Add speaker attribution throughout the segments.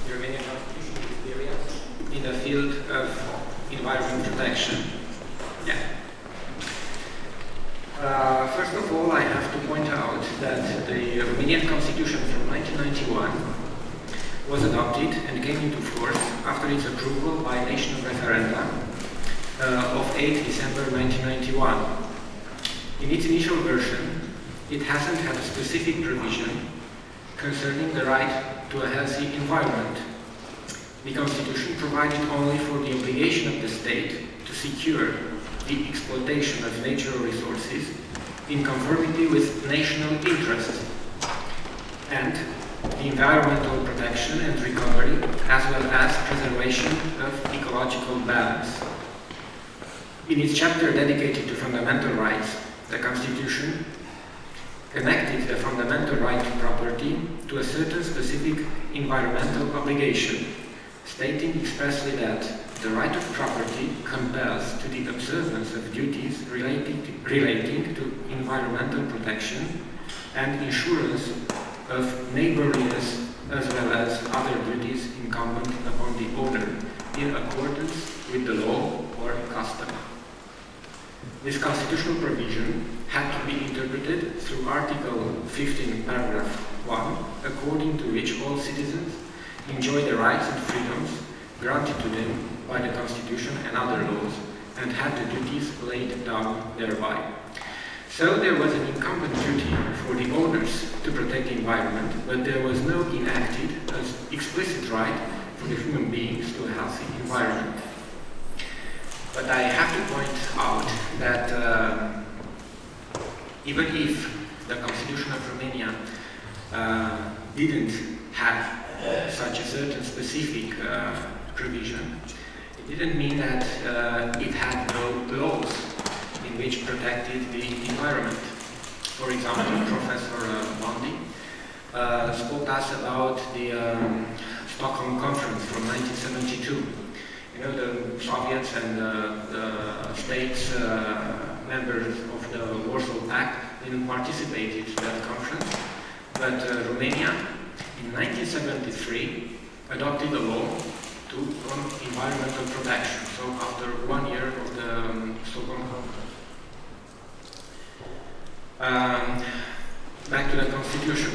Speaker 1: the Romanian Constitution experience in the field of environment protection. Yeah. First of all, I have to point out that the Romanian Constitution from 1991 was adopted and came into force after its approval by national referenda of 8 December 1991. In its initial version, it hasn't had a specific provision concerning the right to a healthy environment. The Constitution provided only for the obligation of the state to secure the exploitation of natural resources in conformity with national interests and the environmental protection and recovery, as well as preservation of ecological balance. In its chapter dedicated to fundamental rights, the Constitution connected the fundamental right to property to a certain specific environmental obligation, stating expressly that the right of property compels to the observance of duties relating to environmental protection and insurance of neighborliness, as well as other duties incumbent upon the owner in accordance with the law or custom. This constitutional provision had to be interpreted through Article 15, paragraph 1, according to which all citizens enjoy the rights and freedoms granted to them by the Constitution and other laws, and had the duties laid down thereby. So there was an incumbent duty for the owners to protect the environment, but there was no enacted as explicit right for the human beings to a healthy environment. But I have to point out that even if the Constitution of Romania didn't have such a certain specific provision, it didn't mean that it had no laws in which protected the environment. For example, Professor Bondi spoke to us about the Stockholm Conference from 1972. You know, the Soviets and the states members of the Warsaw Pact didn't participate in that conference, but Romania in 1973 adopted a law on environmental protection, so after 1 year of the Stockholm Conference. Back to the Constitution.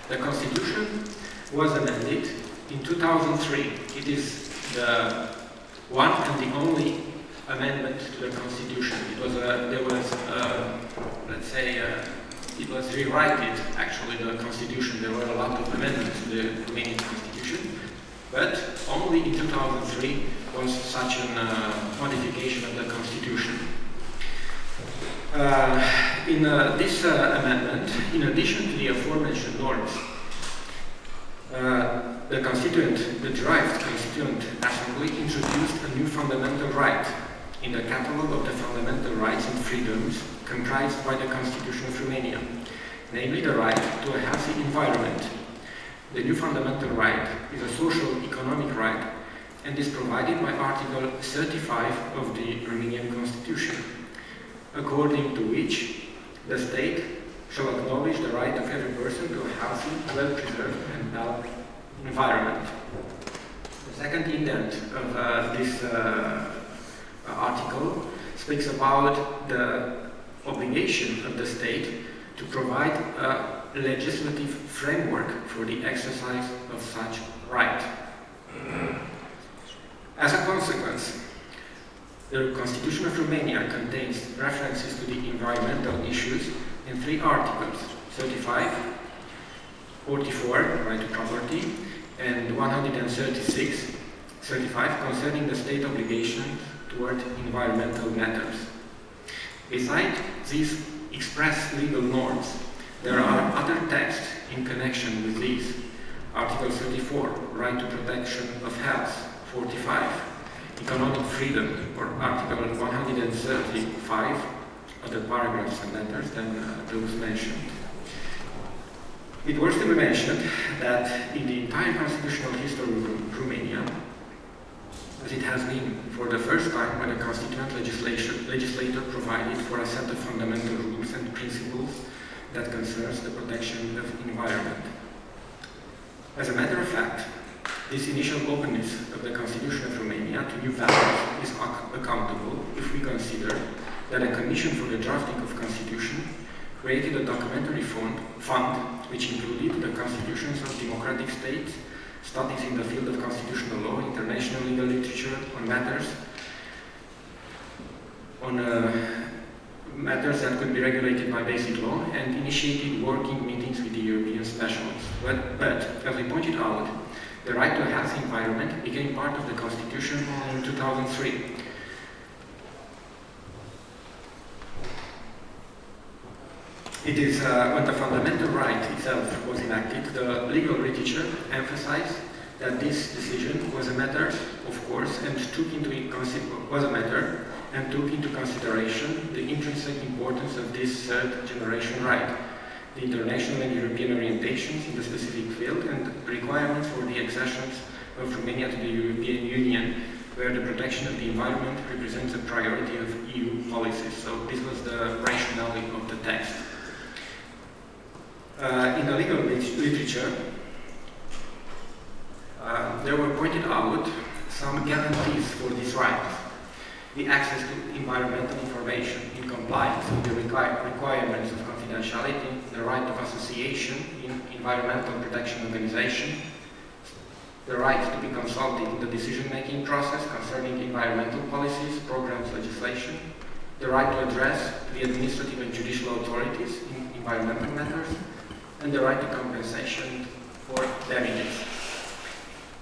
Speaker 1: The Constitution was amended in 2003. It is the one and the only amendment to the Constitution. It was it was rewritten, actually, the Constitution. There were a lot of amendments to the Romanian Constitution, but only in 2003 was such a modification of the Constitution. In this amendment, in addition to the aforementioned norms, the derived Constituent Assembly introduced a new fundamental right in the catalogue of the fundamental rights and freedoms comprised by the Constitution of Romania, namely the right to a healthy environment. The new fundamental right is a social economic right and is provided by Article 35 of the Romanian Constitution, according to which the state shall acknowledge the right of every person to a healthy, well-preserved and balanced environment. The second indent of this article speaks about the obligation of the state to provide a legislative framework for the exercise of such right. As a consequence, the Constitution of Romania contains references to the environmental issues in 3 articles: 35, 44, right to property, and 135 concerning the state obligation toward environmental matters. Besides these express legal norms, there are other texts in connection with these. Article 34, right to protection of health; 45, economic freedom, or Article 135, other paragraphs and letters than those mentioned. It was to be mentioned that in the entire constitutional history of Romania, as it has been for the first time when the constituent legislator provided for a set of fundamental rules and principles that concerns the protection of environment. As a matter of fact, This initial openness of the Constitution of Romania to new values is accountable if we consider that a commission for the drafting of constitution created a documentary fund which included the constitutions of democratic states, studies in the field of constitutional law, international legal literature on matters that could be regulated by basic law, and initiated working meetings with the European specialists. But as we pointed out, the right to a healthy environment became part of the Constitution in 2003. It is when the fundamental right itself was enacted, the legal literature emphasized that this decision was a matter, of course, and took into consideration the intrinsic importance of this third generation right, the international and European orientations in the specific field, and requirements for the accessions of Romania to the European Union, where the protection of the environment represents a priority of EU policies. So this was the rationale of the text. In the legal literature, there were pointed out some guarantees for this right. The access to environmental information in compliance with the requirements of confidentiality, the right of association in environmental protection organization, the right to be consulted in the decision-making process concerning environmental policies, programs, legislation, the right to address the administrative and judicial authorities in environmental matters, and the right to compensation for damages.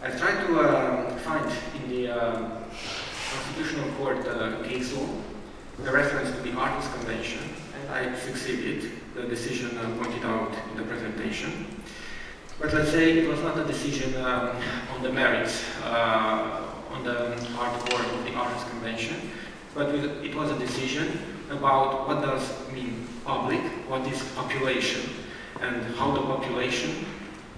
Speaker 1: I've tried to find in the Constitutional Court case law a reference to the Articles Convention, and I succeeded. The decision pointed out in the presentation. But let's say it was not a decision on the merits, on the hardcore of the Articles Convention, but it was a decision about what does mean public, what is population, and how the population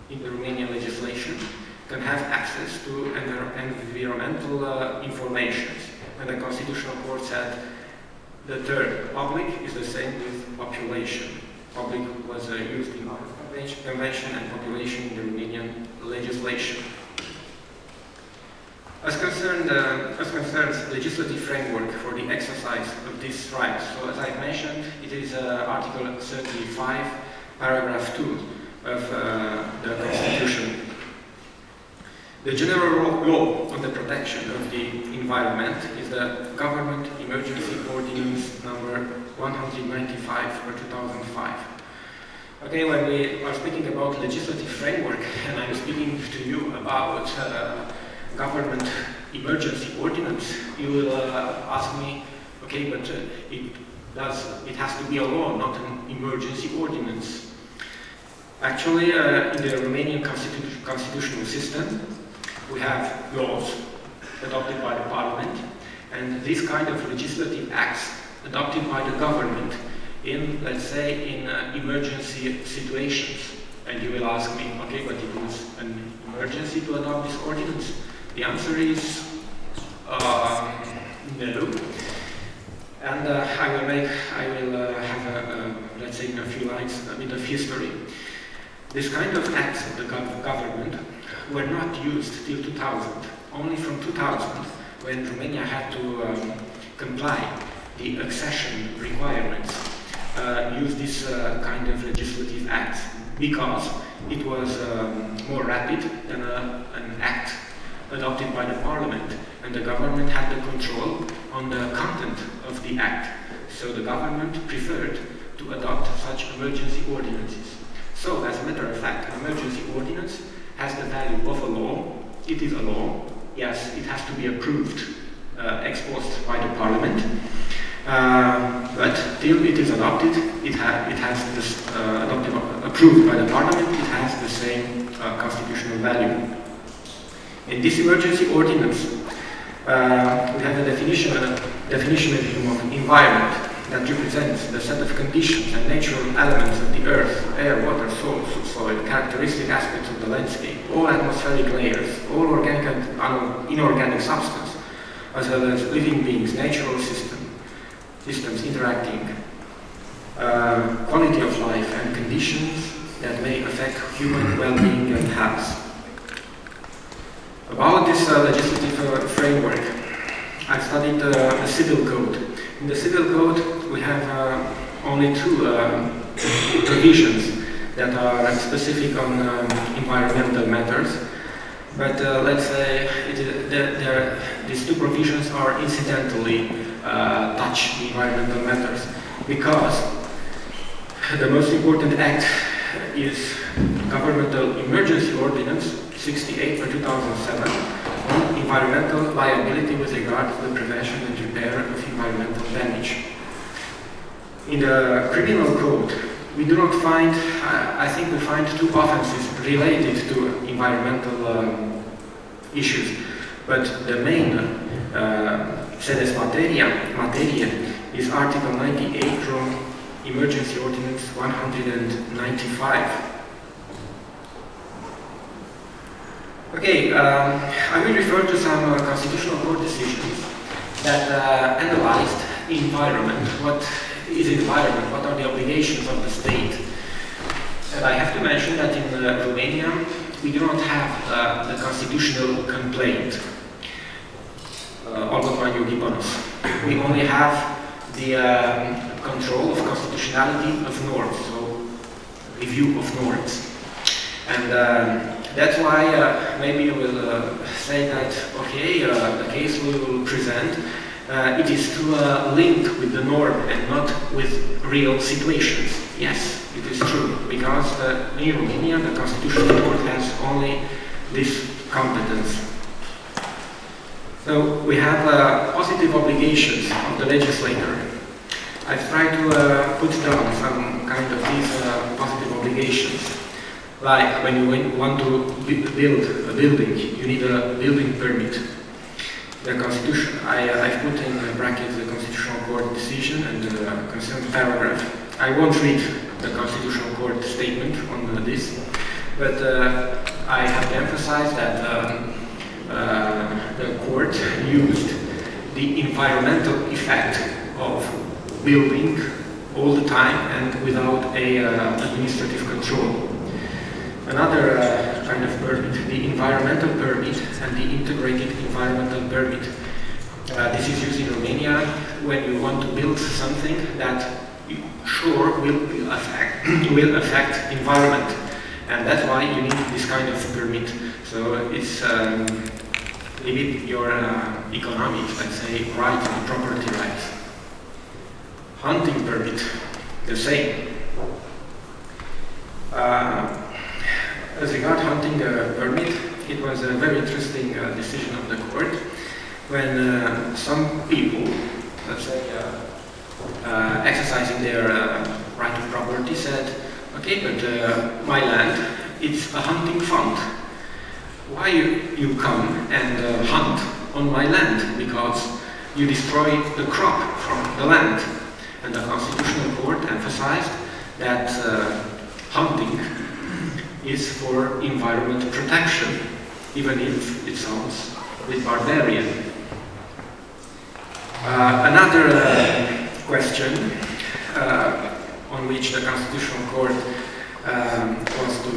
Speaker 1: in the Romanian legislation can have access to environmental information. And the Constitutional Court said the term public is the same with population. Public was used in the Convention and population in the Romanian legislation. As concerns legislative framework for the exercise of this right, so as I mentioned, it is Article 35, paragraph 2 of the Constitution. The general law on the protection of the environment is the Government Emergency Ordinance number 195 for 2005. Okay, when we are speaking about legislative framework, and I'm speaking to you about Government Emergency Ordinance, you will ask me, okay, but it has to be a law, not an emergency ordinance. Actually, in the Romanian constitutional system, we have laws adopted by the parliament, and this kind of legislative acts adopted by the government in, let's say, in emergency situations. And you will ask me, okay, but it was an emergency to adopt this ordinance? The answer is no. And I will have, let's say in a few lines, a bit of history. This kind of acts of the government were not used till 2000. Only from 2000, when Romania had to comply the accession requirements, use this kind of legislative acts, because it was more rapid than an act adopted by the parliament, and the government had the control on the content of the act. So the government preferred to adopt such emergency ordinances. So, as a matter of fact, an emergency ordinance has the value of a law. It is a law. Yes, it has to be approved ex post by the parliament. But till it is adopted, it has this approved by the parliament. It has the same constitutional value. In this emergency ordinance, we have a definition of environment that represents the set of conditions and natural elements of the earth, air, water, soil, characteristic aspects of the landscape, all atmospheric layers, all organic and inorganic substance, as well as living beings, natural systems interacting, quality of life and conditions that may affect human well-being and health. About this legislative framework, I studied the civil code. In the civil code, we have only two provisions that are specific on environmental matters. But let's say these two provisions are incidentally touch the environmental matters, because the most important act is Governmental Emergency Ordinance 68/2007 on environmental liability with regard to the prevention and repair of environmental damage. In the criminal code, we do not find, I think we find two offenses related to environmental issues, but the main sedes materia is Article 98 from Emergency Ordinance 195. Okay, I will refer to some constitutional court decisions that analyzed environment. What is environment? What are the obligations of the state? And I have to mention that in Romania we do not have the constitutional complaint. We only have the control of constitutionality of norms, so review of norms. And that's why maybe you will say that, okay, the case we will present, it is to link with the norm and not with real situations. Yes, it is true, because in Romania the Constitutional Court has only this competence. So we have positive obligations of the legislator. I've tried to put down some kind of these positive obligations. Like when you want to build a building, you need a building permit. The Constitution, I've put in brackets the Constitutional Court decision and the concerned paragraph. I won't read the Constitutional Court statement on this, but I have to emphasize that the court used the environmental effect of building all the time and without a administrative control. Another kind of permit, the environmental permit and the integrated environmental permit. This is used in Romania when you want to build something that sure will affect environment, and that's why you need this kind of permit. So it's limit your economic, let's say, rights and property rights. Hunting permit, the same. As regard hunting permit, it was a very interesting decision of the court when some people, let's say, exercising their right of property, said, okay, but my land, it's a hunting fund. Why you come and hunt on my land? Because you destroy the crop from the land. And the Constitutional Court emphasized that hunting is for environment protection, even if it sounds a bit barbarian. Another question on which the Constitutional Court was to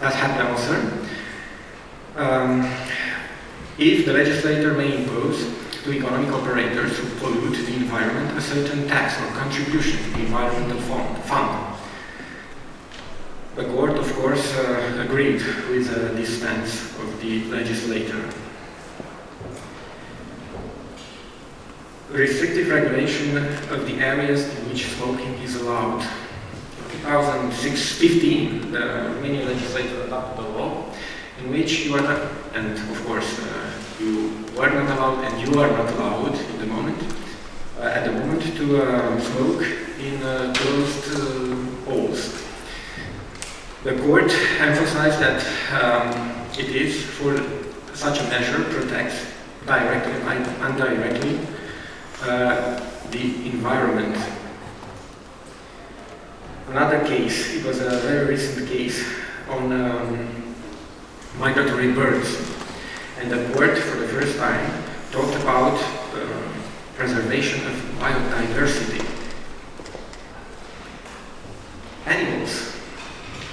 Speaker 1: had to answer, if the legislator may impose to economic operators who pollute the environment a certain tax or contribution to the environmental fund. The court, of course, agreed with this stance of the legislator. Restrictive regulation of the areas in which smoking is allowed. In 2015, the Romanian legislature adopted a law in which you are not, and of course you were not allowed and you are not allowed at the moment to smoke in closed halls. The court emphasized that it is for such a measure protects directly and indirectly the environment. Another case, it was a very recent case on migratory birds, and the court for the first time talked about preservation of biodiversity. Animals.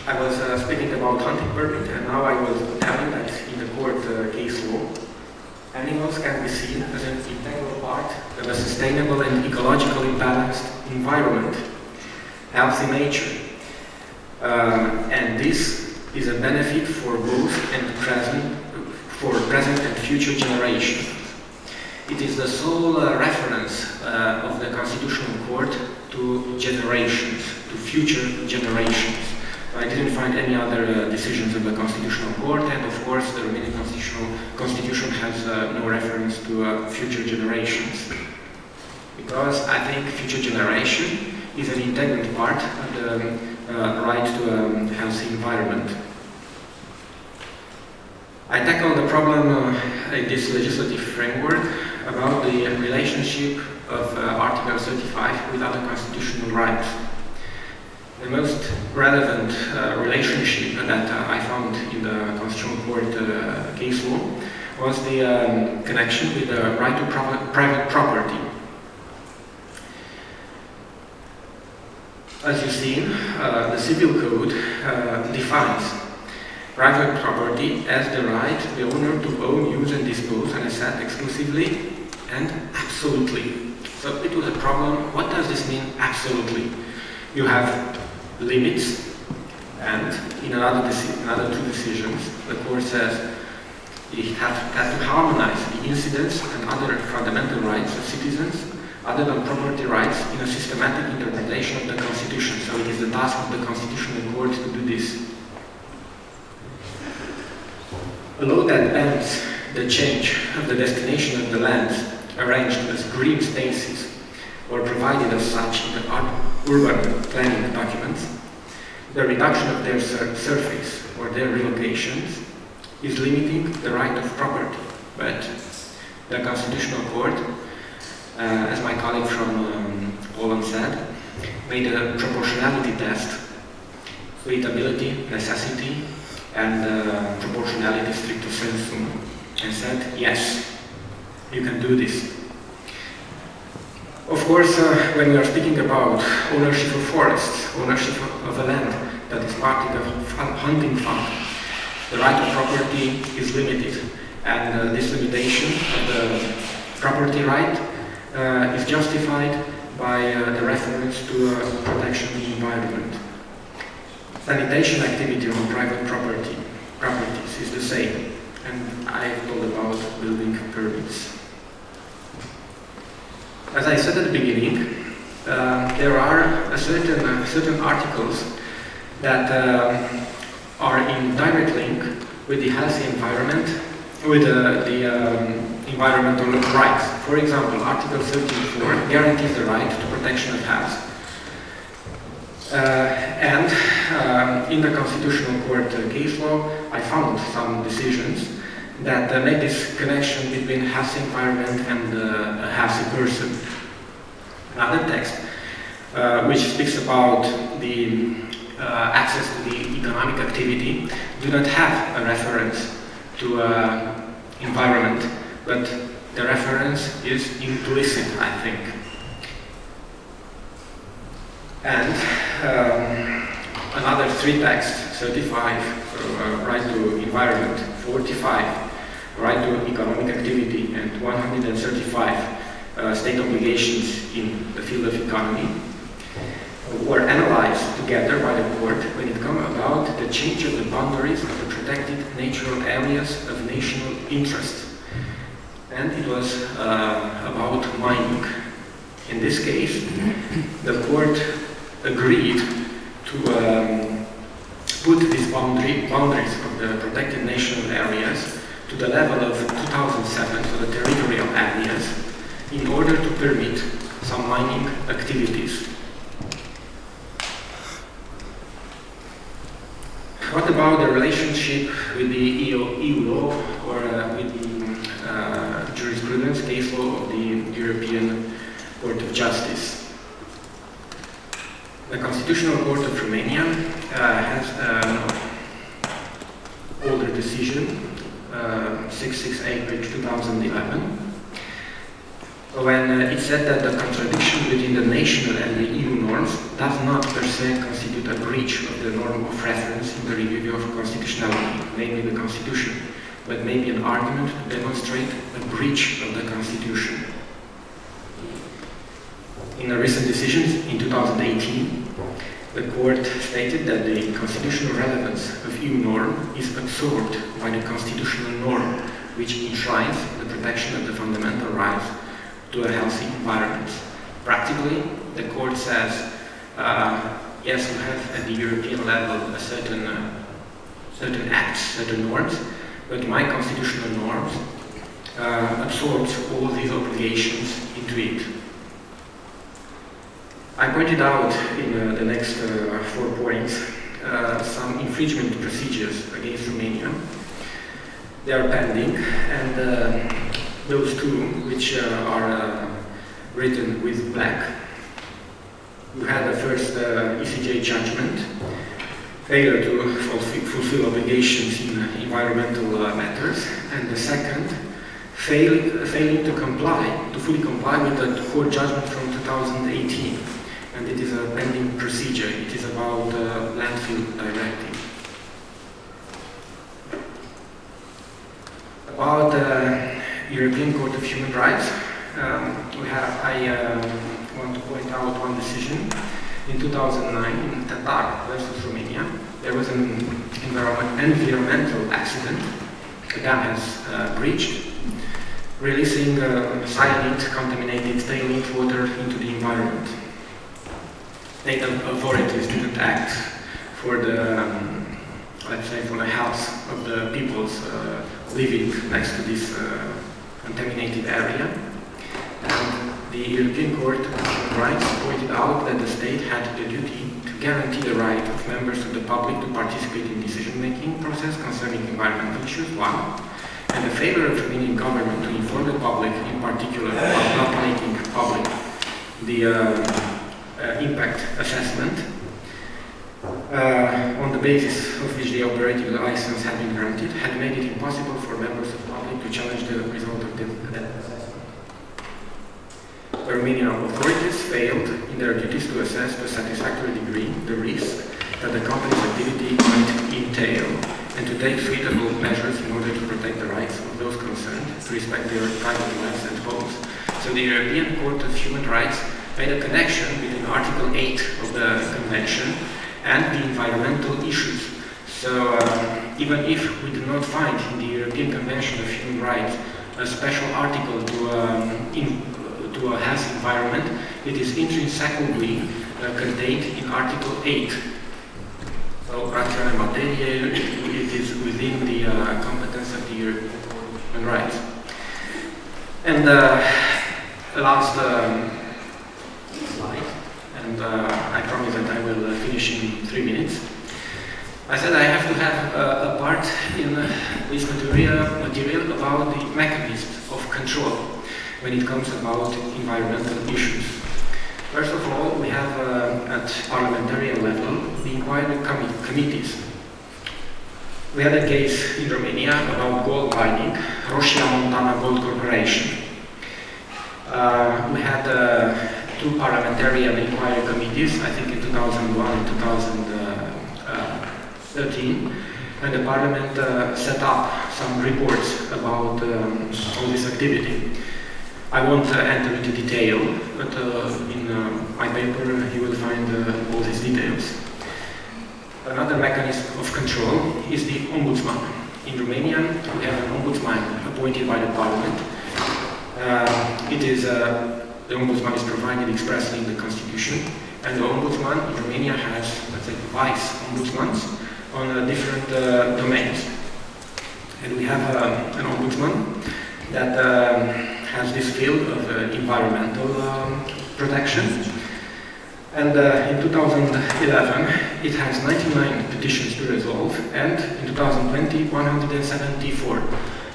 Speaker 1: I was speaking about hunting permit, and now I was telling that in the articles can be seen as an integral part of a sustainable and ecologically balanced environment, healthy nature. And this is a benefit for both present and future generations. It is the sole reference of the Constitutional Court to generations, to future generations. I didn't find any other decisions of the Constitutional Court, and of course the Romanian Constitution has no reference to future generations. Because I think future generation is an integral part of the right to a healthy environment. I tackle the problem in this legislative framework about the relationship of Article 35 with other constitutional rights. The most relevant relationship that I found in the Constitutional Court case law was the connection with the right to private property. As you've seen, the Civil Code defines private property as the right of the owner to own, use and dispose an asset exclusively and absolutely. So it was a problem. What does this mean, absolutely? You have limits, and in another two decisions, the court says it has to harmonize the incidents and other fundamental rights of citizens other than property rights in a systematic interpretation of the Constitution. So it is the task of the Constitutional Court to do this. A law that bans the change of the destination of the lands arranged as green spaces or provided as such in the urban planning documents, the reduction of their surface or their relocations is limiting the right of property. But the Constitutional Court, as my colleague from Poland said, made a proportionality test, suitability, necessity, and proportionality stricto sensu, and said, yes, you can do this. Of course, when we are speaking about ownership of forests, ownership of a land that is part of a hunting fund, the right of property is limited, and this limitation of the property right is justified by the reference to protection of the environment. Sanitation activity on private properties is the same, and I've told about building permits. As I said at the beginning, there are certain articles that are in direct link with the healthy environment, with the environmental rights. For example, Article 13.4 guarantees the right to protection of health. And in the Constitutional Court case law, I found some decisions that make this connection between healthy environment and a healthy person. Another text which speaks about the access to the economic activity do not have a reference to environment, but the reference is implicit, I think. And another three texts, 35, right to environment, 45, right to economic activity, and 135, state obligations in the field of economy, were analyzed together by the court when it came about the change of the boundaries of the protected natural areas of national interest. And it was about mining. In this case, the court agreed to put these boundaries of the protected national areas to the level of 2007, so the territorial areas, in order to permit some mining activities. What about the relationship with the EU law or with the jurisprudence, case law of the European Court of Justice? The Constitutional Court of Romania has an older decision, 668, page 2011, when it said that the contradiction between the national and the EU norms does not per se constitute a breach of the norm of reference in the review of constitutionality, namely the Constitution. but maybe an argument to demonstrate a breach of the Constitution. In a recent decision in 2018, the court stated that the constitutional relevance of EU norm is absorbed by the constitutional norm, which enshrines the protection of the fundamental rights to a healthy environment. Practically, the court says, yes, we have at the European level a certain acts, certain norms, but my constitutional norms absorbs all these obligations into it. I pointed out in the next 4 points some infringement procedures against Romania. They are pending, and those two, which are written with black. We had the first ECJ judgment, failure to fulfill obligations in environmental matters, and the second, failing to fully comply with the court judgment from 2018. And it is a pending procedure. It is about landfill directive. About the European Court of Human Rights, I want to point out one decision. In 2009, in Tatar versus Romania, there was an environmental accident. The dam has breached, releasing cyanide-contaminated tailings water into the environment. State authorities didn't act for the, let's say, for the health of the peoples living next to this contaminated area. And the European Court of Human Rights pointed out that the state had the duty to guarantee the right of members of the public to participate in decision-making process concerning environmental issues, one, and the failure of the Romanian government to inform the public, in particular, about not making public the impact assessment, on the basis of which the operating license had been granted, had made it impossible for members of the public to challenge the result of that assessment. The Romanian authorities failed in their duties to assess to a satisfactory degree the risk that the company's activity might entail, and to take suitable measures in order to protect the rights of those concerned, to respect their private lives and homes. So the European Court of Human Rights made a connection between Article 8 of the Convention and the environmental issues. So even if we do not find in the European Convention of Human Rights a special article to a health environment, it is intrinsically contained in Article 8. So, ratione materiae, it is within the competence of the European Court of Human Rights. And last slide, and I promise that I will finish in 3 minutes. I said I have to have a part in this material about the mechanisms of control when it comes about environmental issues. First of all, we have at parliamentarian level the inquiry committees. We had a case in Romania about gold mining, Roșia Montana Gold Corporation. We had 2 parliamentarian inquiry committees, I think in 2001 and 2013, and the parliament set up some reports about all this activity. I won't enter into detail, but in my paper you will find all these details. Another mechanism of control is the ombudsman. In Romania, we have an ombudsman appointed by the parliament. The ombudsman is provided expressly in the constitution, and the ombudsman in Romania has, let's say, vice ombudsmans on different domains. And we have an ombudsman that has this field of environmental protection. And in 2011, it has 99 petitions to resolve, and in 2020, 174.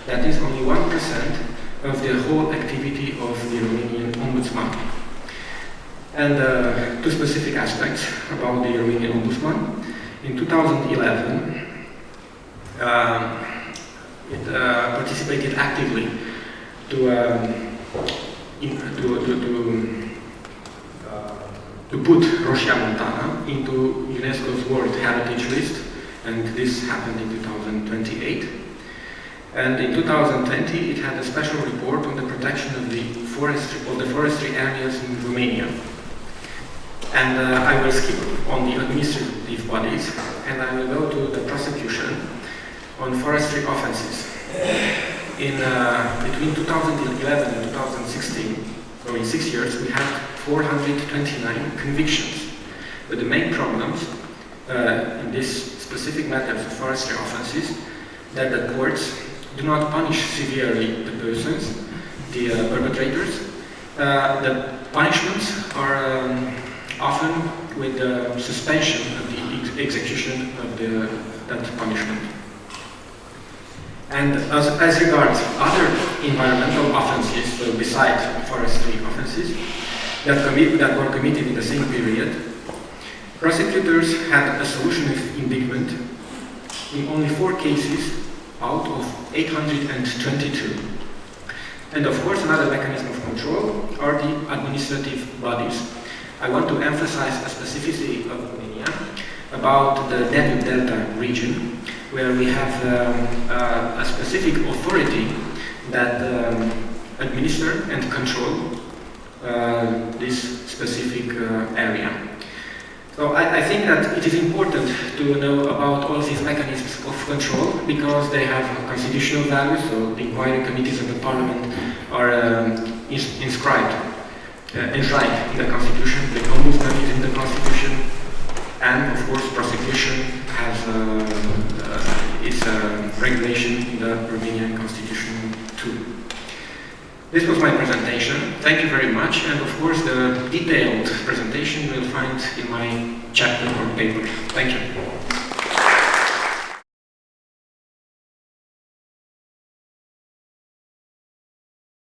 Speaker 1: That is only 1% of the whole activity of the Romanian Ombudsman. And 2 specific aspects about the Romanian Ombudsman. In 2011, it participated actively to put Roșia Montana into UNESCO's World Heritage List, and this happened in 2028. And in 2020, it had a special report on the protection of the forestry areas in Romania. And I will skip on the administrative bodies, and I will go to the prosecution on forestry offenses. Between 2011 and 2016, so in 6 years, we had 429 convictions. But the main problems in this specific matters of forestry offenses, that the courts do not punish severely the persons, the perpetrators. The punishments are often with the suspension of the execution of that punishment. And as regards other environmental offenses, so besides forestry offenses, that were committed in the same period, prosecutors had a solution of indictment in only 4 cases out of 822. And of course, another mechanism of control are the administrative bodies. I want to emphasize a specificity of Romania about the Danube Delta region, where we have a specific authority that administer and control this specific area. So I think that it is important to know about all these mechanisms of control because they have constitutional value, so the inquiry committees of the parliament are enshrined in the constitution, the ombudsman is in the constitution, and of course prosecution has its regulation in the Romanian constitution too. This was my presentation. Thank you very much, and of course the detailed presentation you will find in my chapter or paper. Thank you.